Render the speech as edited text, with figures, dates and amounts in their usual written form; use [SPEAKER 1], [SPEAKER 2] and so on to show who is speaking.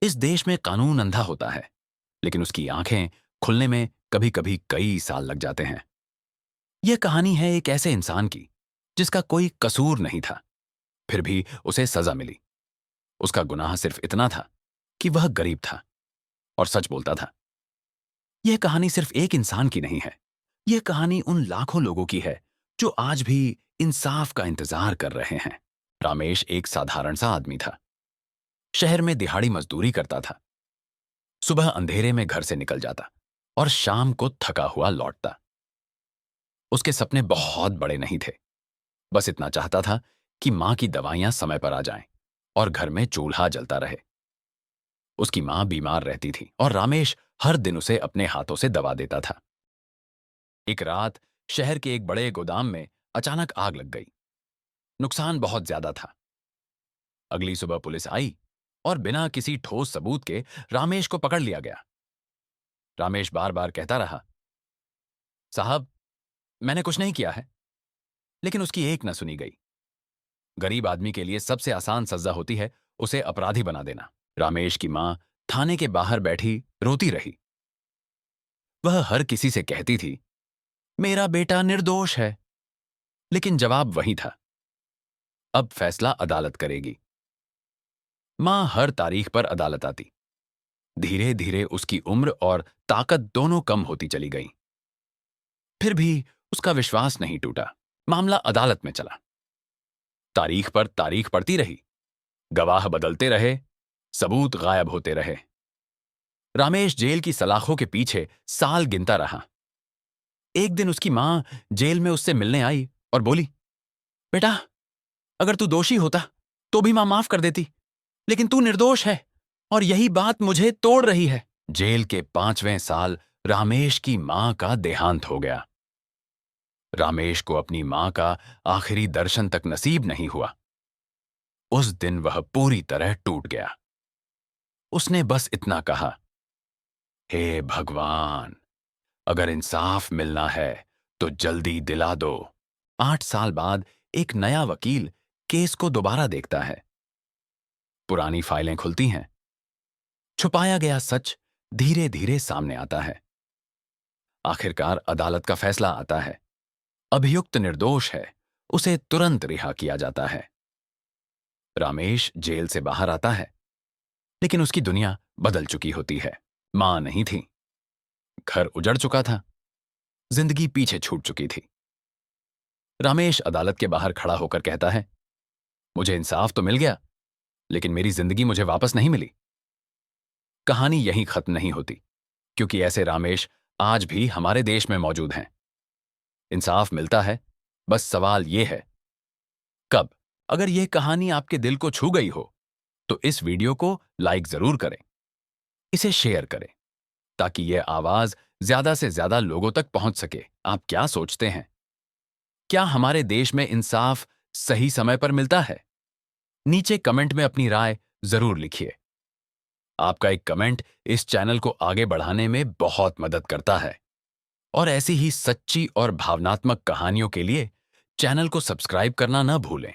[SPEAKER 1] इस देश में कानून अंधा होता है, लेकिन उसकी आंखें खुलने में कभी कभी कई साल लग जाते हैं। यह कहानी है एक ऐसे इंसान की जिसका कोई कसूर नहीं था, फिर भी उसे सजा मिली। उसका गुनाह सिर्फ इतना था कि वह गरीब था और सच बोलता था। यह कहानी सिर्फ एक इंसान की नहीं है। यह कहानी उन लाखों लोगों की है जो आज भी इंसाफ का इंतजार कर रहे हैं। रामेश एक साधारण सा आदमी था। शहर में दिहाड़ी मजदूरी करता था। सुबह अंधेरे में घर से निकल जाता और शाम को थका हुआ लौटता। उसके सपने बहुत बड़े नहीं थे। बस इतना चाहता था कि मां की दवाइयां समय पर आ जाएं और घर में चूल्हा जलता रहे। उसकी मां बीमार रहती थी और रामेश हर दिन उसे अपने हाथों से दवा देता था। एक रात शहर के एक बड़े गोदाम में अचानक आग लग गई। नुकसान बहुत ज्यादा था। अगली सुबह पुलिस आई और बिना किसी ठोस सबूत के रामेश को पकड़ लिया गया। रामेश बार बार कहता रहा, साहब, मैंने कुछ नहीं किया है, लेकिन उसकी एक न सुनी गई। गरीब आदमी के लिए सबसे आसान सजा होती है उसे अपराधी बना देना। रामेश की मां थाने के बाहर बैठी रोती रही। वह हर किसी से कहती थी, मेरा बेटा निर्दोष है, लेकिन जवाब वही था, अब फैसला अदालत करेगी। मां हर तारीख पर अदालत आती। धीरे धीरे उसकी उम्र और ताकत दोनों कम होती चली गई। फिर भी उसका विश्वास नहीं टूटा। मामला अदालत में चला। तारीख पर तारीख पड़ती रही। गवाह बदलते रहे, सबूत गायब होते रहे। रामेश जेल की सलाखों के पीछे साल गिनता रहा। एक दिन उसकी मां जेल में उससे मिलने आई और बोली, बेटा, अगर तू दोषी होता तो भी मां माफ कर देती, लेकिन तू निर्दोष है और यही बात मुझे तोड़ रही है। जेल के 5वें साल रामेश की मां का देहांत हो गया। रामेश को अपनी मां का आखिरी दर्शन तक नसीब नहीं हुआ। उस दिन वह पूरी तरह टूट गया। उसने बस इतना कहा, हे भगवान, अगर इंसाफ मिलना है तो जल्दी दिला दो। 8 साल बाद एक नया वकील केस को दोबारा देखता है। पुरानी फाइलें खुलती हैं। छुपाया गया सच धीरे धीरे सामने आता है। आखिरकार अदालत का फैसला आता है। अभियुक्त निर्दोष है, उसे तुरंत रिहा किया जाता है। रामेश जेल से बाहर आता है, लेकिन उसकी दुनिया बदल चुकी होती है। मां नहीं थी, घर उजड़ चुका था, जिंदगी पीछे छूट चुकी थी। रामेश अदालत के बाहर खड़ा होकर कहता है, मुझे इंसाफ तो मिल गया, लेकिन मेरी जिंदगी मुझे वापस नहीं मिली। कहानी यहीं खत्म नहीं होती, क्योंकि ऐसे रामेश आज भी हमारे देश में मौजूद हैं। इंसाफ मिलता है, बस सवाल यह है, कब? अगर यह कहानी आपके दिल को छू गई हो तो इस वीडियो को लाइक जरूर करें, इसे शेयर करें, ताकि यह आवाज ज्यादा से ज्यादा लोगों तक पहुंच सके। आप क्या सोचते हैं? क्या हमारे देश में इंसाफ सही समय पर मिलता है? नीचे कमेंट में अपनी राय जरूर लिखिए। आपका एक कमेंट इस चैनल को आगे बढ़ाने में बहुत मदद करता है और ऐसी ही सच्ची और भावनात्मक कहानियों के लिए चैनल को सब्सक्राइब करना न भूलें।